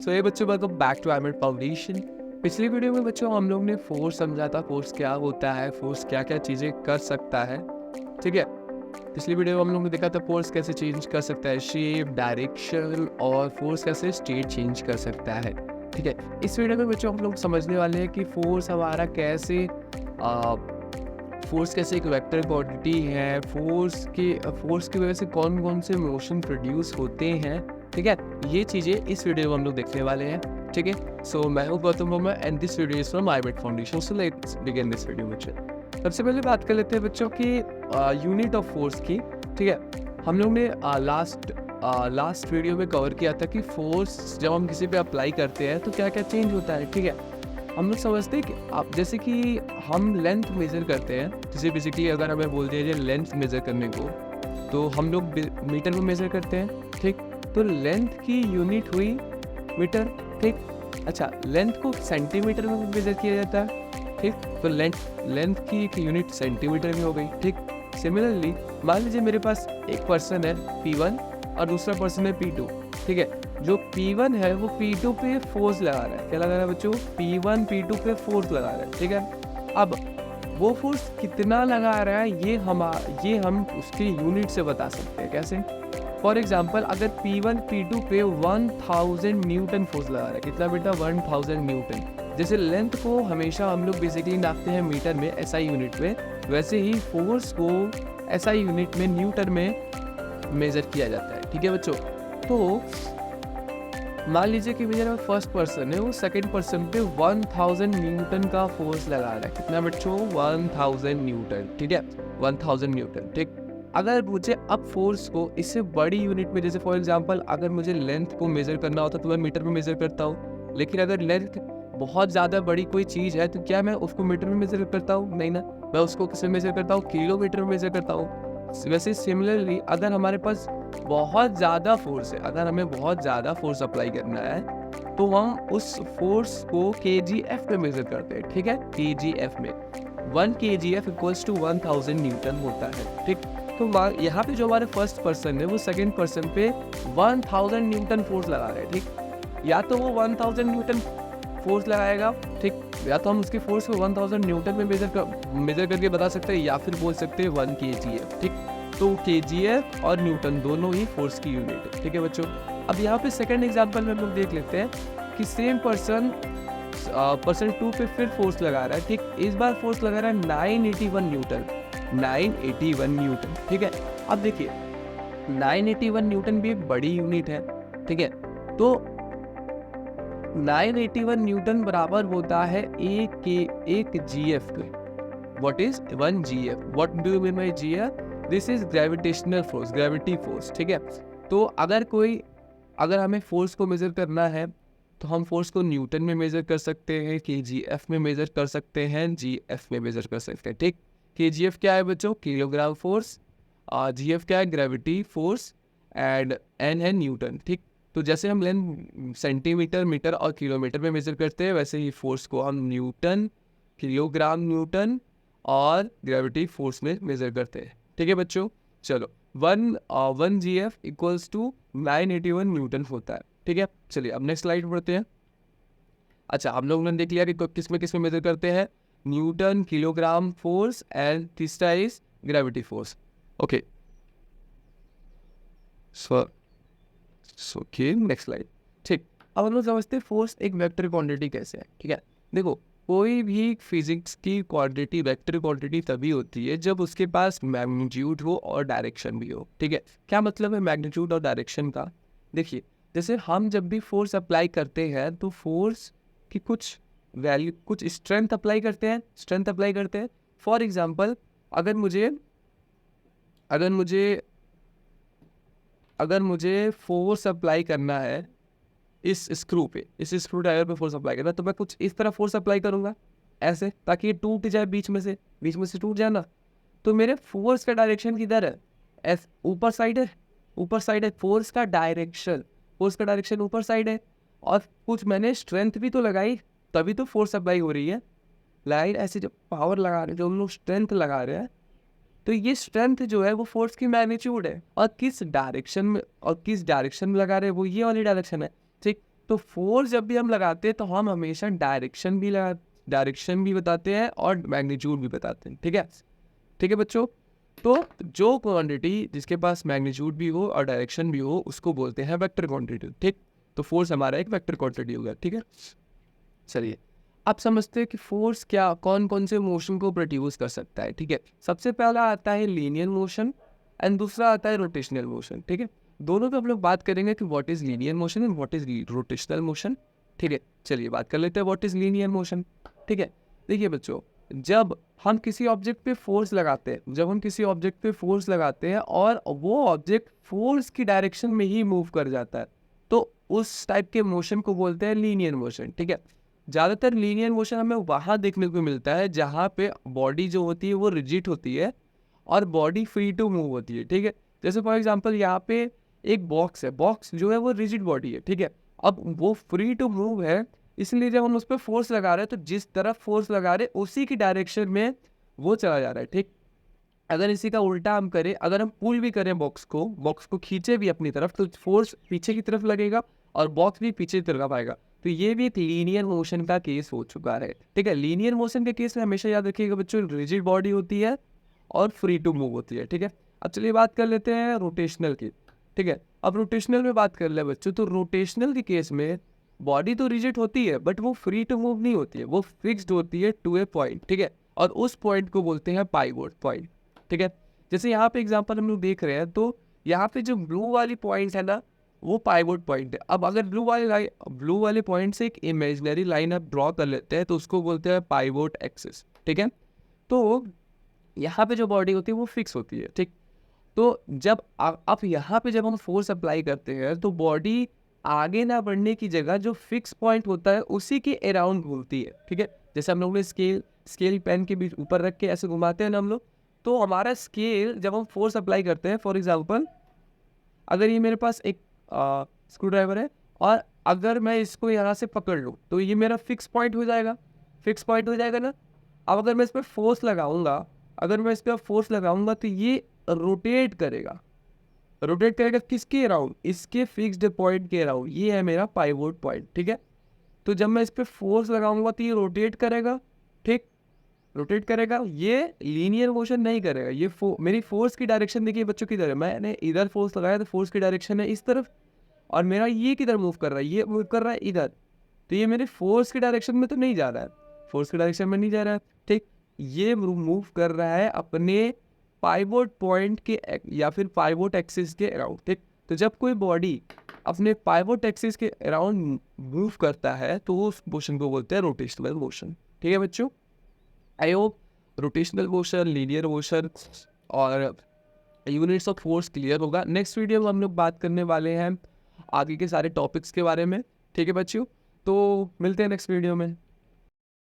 सो ये बच्चों welcome back to आईमेड foundation. पिछली वीडियो में बच्चों हम लोग ने फोर्स समझा था, फोर्स क्या होता है, फोर्स क्या क्या चीज़ें कर सकता है। ठीक है, पिछली वीडियो में हम लोग ने देखा था फोर्स कैसे चेंज कर सकता है, शेप, डायरेक्शन, और फोर्स कैसे स्टेट चेंज कर सकता है। ठीक है, इस वीडियो में बच्चों हम लोग समझने वाले हैं कि फोर्स हमारा कैसे फोर्स कैसे एक वेक्टर क्वांटिटी है, फोर्स की वजह से कौन कौन से मोशन प्रोड्यूस होते हैं। ठीक है, ये चीज़ें इस वीडियो में हम लोग देखने वाले हैं। ठीक है, सो मैं हूँ Gautam Verma and this video is from iMed Foundation. So let's begin this video बच्चों। सबसे पहले बात कर लेते हैं बच्चों की यूनिट ऑफ फोर्स की। ठीक है, हम लोग ने लास्ट वीडियो में कवर किया था कि फोर्स जब हम किसी पे अप्लाई करते हैं तो क्या क्या चेंज होता है। ठीक है, हम लोग समझते हैं कि आप जैसे कि हम लेंथ मेज़र करते हैं, जैसे बेसिकली अगर हमें बोल दिया जाए लेंथ मेज़र करने को, तो हम लोग मीटर में मेज़र करते हैं। ठीक, तो लेंथ की यूनिट हुई मीटर। ठीक, अच्छा, लेंथ को सेंटीमीटर में मेज़र किया जाता है। ठीक, तो लेंथ की एक यूनिट सेंटीमीटर में हो गई। ठीक, सिमिलरली मान लीजिए मेरे पास एक पर्सन है P1 और दूसरा पर्सन है P2। ठीक है, जो P1 है वो P2 पे फोर्स लगा रहा है। क्या लगा रहा है बच्चों? P1 P2 पे फोर्स लगा रहा है। ठीक है, अब वो फोर्स कितना लगा रहा है ये हम उसकी यूनिट से बता सकते हैं। कैसे? फॉर एग्जाम्पल, अगर P1 P2 पे 1000 न्यूटन फोर्स लगा रहा है। कितना बेटा? 1000 न्यूटन। जैसे लेंथ को हमेशा हम लोग बेसिकली नापते हैं मीटर में, SI यूनिट में, वैसे ही फोर्स को SI यूनिट में, न्यूटन में मेजर किया जाता है। ठीक है बच्चों, तो मान लीजिए कि मेरा फर्स्ट पर्सन है, वो सेकंड पर्सन पे 1000 न्यूटन का फोर्स लगा रहा है। कितना बच्चों? 1000 न्यूटन। ठीक है, 1000 न्यूटन। ठीक, अगर मुझे अब फोर्स को इससे बड़ी यूनिट में, जैसे फॉर एग्जांपल अगर मुझे लेंथ को मेजर करना होता तो मैं मीटर में मेजर करता हूँ, लेकिन अगर लेंथ बहुत ज़्यादा बड़ी कोई चीज़ है तो क्या मैं उसको मीटर में मेजर करता हूँ? नहीं ना, मैं उसको किस में मेजर करता हूँ? किलोमीटर में मेजर करता हूँ। वैसे सिमिलरली अगर हमारे पास बहुत ज़्यादा फोर्स है, अगर हमें बहुत ज़्यादा फोर्स अप्लाई करना है तो हम उस फोर्स को kgf में मेजर करते हैं। ठीक है, kgf में 1 kgf इक्वल्स टू 1000 न्यूटन होता है। ठीक, तो यहाँ पे जो हमारे फर्स्ट पर्सन है वो सेकंड पर्सन पे 1000 न्यूटन फोर्स लगा रहे हैं। ठीक, या तो वो 1000 न्यूटन फोर्स लगाएगा। ठीक, या तो हम उसके फोर्स को 1000 न्यूटन में मेजर करके बता सकते हैं, या फिर बोल सकते हैं 1 kgf। ठीक, तो kgf और न्यूटन दोनों ही फोर्स की यूनिट है। ठीक है बच्चों, अब यहाँ पे सेकंड एग्जांपल में हम लोग देख लेते हैं कि सेम पर्सन 2 पे फिर फोर्स लगा रहा है। ठीक, इस बार फोर्स लगा रहा है 981 न्यूटन। 981 न्यूटन। ठीक है, अब देखिए 981 न्यूटन भी एक बड़ी यूनिट है। ठीक है, तो 981 न्यूटन बराबर होता है एक GF के। What is 1 GF? What do you mean by GF? This is gravitational force, gravity force। ठीक है, तो अगर हमें फोर्स को मेजर करना है तो हम फोर्स को न्यूटन में मेजर कर सकते हैं, kgf में मेजर कर सकते हैं, gf में मेजर कर सकते हैं। ठीक, kgf क्या है बच्चों? Kilogram force. gf क्या है? Gravity force. एंड n है न्यूटन। ठीक, तो जैसे हम लेंथ सेंटीमीटर, मीटर और किलोमीटर में मेजर करते हैं, वैसे ही फोर्स को हम न्यूटन, किलोग्राम न्यूटन और ग्रेविटी फोर्स में मेजर करते हैं। ठीक है बच्चों, चलो 1 GF इक्वल्स टू 981 न्यूटन होता है। ठीक है, चलिए अब नेक्स्ट स्लाइड पढ़ते हैं। अच्छा, हम लोगों ने देख लिया कि किस में मेजर करते हैं, न्यूटन, किलोग्राम फोर्स एंड तीसरा is gravity force. Okay, okay next slide. ठीक, अब हम लोग समझते हैं फोर्स एक वेक्टर क्वांटिटी कैसे है। ठीक है, देखो कोई भी फिजिक्स की क्वांटिटी वेक्टर क्वांटिटी तभी होती है जब उसके पास मैग्नीट्यूड हो और डायरेक्शन भी हो। ठीक है, क्या मतलब है मैग्नीट्यूड और डायरेक्शन का? देखिए, जैसे हम जब भी फोर्स अप्लाई करते हैं तो फोर्स की कुछ वैल्यू, कुछ स्ट्रेंथ अप्लाई करते हैं। फॉर एग्जांपल, अगर मुझे फोर्स अप्लाई करना है इस स्क्रू ड्राइवर पे फोर्स अप्लाई करना, तो मैं कुछ इस तरह फोर्स अप्लाई करूंगा, ऐसे, ताकि ये टूट जाए बीच में से टूट जाए ना। तो मेरे फोर्स का डायरेक्शन किधर है? ऊपर साइड है। फोर्स का डायरेक्शन ऊपर साइड है, और कुछ मैंने स्ट्रेंथ भी तो लगाई, तभी तो फोर्स अप्लाई हो रही है। लाइन ऐसे जो पावर लगा रहे हैं, जो हम लोग स्ट्रेंथ लगा रहे हैं, तो ये स्ट्रेंथ जो है वो फोर्स की मैग्नीट्यूड है, और किस डायरेक्शन में लगा रहे हैं वो ये वाली डायरेक्शन है। ठीक, तो फोर्स जब भी हम लगाते हैं तो हम हमेशा डायरेक्शन भी बताते हैं और मैग्नीट्यूड भी बताते हैं, ठीक है? ठीक है बच्चों, तो जो क्वांटिटी जिसके पास मैग्नीट्यूड भी हो और डायरेक्शन भी हो उसको बोलते हैं वेक्टर क्वांटिटी, ठीक? तो फोर्स हमारा एक वेक्टर क्वांटिटी हो गया, ठीक है? चलिए अब समझते हैं कि फोर्स क्या कौन कौन से मोशन को प्रोड्यूस कर सकता है, ठीक है? सबसे पहला आता है लीनियर मोशन एंड दूसरा आता है रोटेशनल मोशन, ठीक है? दोनों पे हम लोग बात करेंगे कि what is linear motion and what is rotational motion, ठीक है? चलिए बात कर लेते हैं व्हाट इज लीनियर मोशन, ठीक है? देखिए बच्चों, जब हम किसी ऑब्जेक्ट पे फोर्स लगाते हैं और वो ऑब्जेक्ट फोर्स की डायरेक्शन में ही मूव कर जाता है, तो उस टाइप के मोशन को बोलते हैं लीनियर मोशन, ठीक है? ज़्यादातर लीनियर मोशन हमें वहाँ देखने को मिलता है जहाँ पे बॉडी जो होती है वो रिजिड होती है और बॉडी फ्री टू मूव होती है, ठीक है? जैसे फॉर एग्जांपल यहाँ पे एक बॉक्स है, बॉक्स जो है वो रिजिड बॉडी है, ठीक है? अब वो फ्री टू मूव है, इसलिए जब हम उस पर फोर्स लगा रहे हैं तो जिस तरफ फोर्स लगा रहे हैं उसी की डायरेक्शन में वो चला जा रहा है, ठीक? अगर इसी का उल्टा हम करें, अगर हम पुल भी करें बॉक्स को खींचे भी अपनी तरफ, तो फोर्स पीछे की तरफ लगेगा और बॉक्स भी पीछे की तरफ आएगा। तो ये भी एक लीनियर मोशन का केस हो चुका है, ठीक है? लीनियर मोशन के केस में हमेशा याद रखिएगा बच्चों, रिजिड बॉडी होती है और फ्री टू मूव होती है, ठीक है? अब चलिए बात कर लेते हैं रोटेशनल की, ठीक है? अब रोटेशनल में बात कर ले बच्चों, तो रोटेशनल के केस में बॉडी तो रिजिड होती है बट वो फ्री टू मूव नहीं होती है, वो फिक्स्ड होती है टू ए पॉइंट, ठीक है? और उस पॉइंट को बोलते हैं पाइवोट पॉइंट, ठीक है? जैसे यहाँ पे एग्जांपल हम लोग देख रहे हैं, तो यहाँ पे जो ब्लू वाली पॉइंट है ना, वो पाइवोट पॉइंट है। अब अगर ब्लू वाले पॉइंट से एक इमेजिनरी लाइन आप ड्रॉ कर लेते हैं तो उसको बोलते हैं पाइवोट एक्सिस, ठीक है? तो यहाँ पे जो बॉडी होती है वो फिक्स होती है, ठीक? तो जब अब यहाँ पे जब हम फोर्स अप्लाई करते हैं तो बॉडी आगे ना बढ़ने की जगह जो फिक्स पॉइंट होता है उसी के अराउंड घूमती है, ठीक है? जैसे हम लोग ने स्केल पेन के बीच ऊपर रख के ऐसे घुमाते हैं ना हम लोग, तो हमारा स्केल जब हम फोर्स अप्लाई करते हैं, फॉर एग्जांपल अगर ये मेरे पास एक स्क्रू ड्राइवर है और अगर मैं इसको यहाँ से पकड़ लूँ तो ये मेरा फिक्स पॉइंट हो जाएगा, ना? अब अगर मैं इस पर फोर्स लगाऊंगा तो ये रोटेट करेगा किसके अराउंड? इसके फिक्स्ड पॉइंट के अराउंड। ये है मेरा पाइवोट पॉइंट, ठीक है? तो जब मैं इस पर फोर्स लगाऊंगा तो ये रोटेट करेगा, ठीक? रोटेट करेगा, ये लीनियर मोशन नहीं करेगा। ये मेरी फोर्स की डायरेक्शन देखिए बच्चों किधर है, मैंने इधर फोर्स लगाया तो फोर्स की डायरेक्शन है इस तरफ, और मेरा ये किधर मूव कर रहा है, ये मूव कर रहा है इधर, तो ये मेरे फोर्स की डायरेक्शन में तो नहीं जा रहा है, ठीक? ये मूव कर रहा है अपने पाइवोट पॉइंट के या फिर पाइवोट एक्सिस के अराउंड, ठीक? तो जब कोई बॉडी अपने पाइवोट एक्सिस के अराउंड मूव करता है तो उस मोशन को बोलते हैं रोटेशनल मोशन, ठीक है बच्चों? I hope rotational motion, linear motion और यूनिट्स ऑफ फोर्स क्लियर होगा। नेक्स्ट वीडियो में हम लोग बात करने वाले हैं आगे के सारे टॉपिक्स के बारे में, ठीक है बच्चों? तो मिलते हैं नेक्स्ट वीडियो में।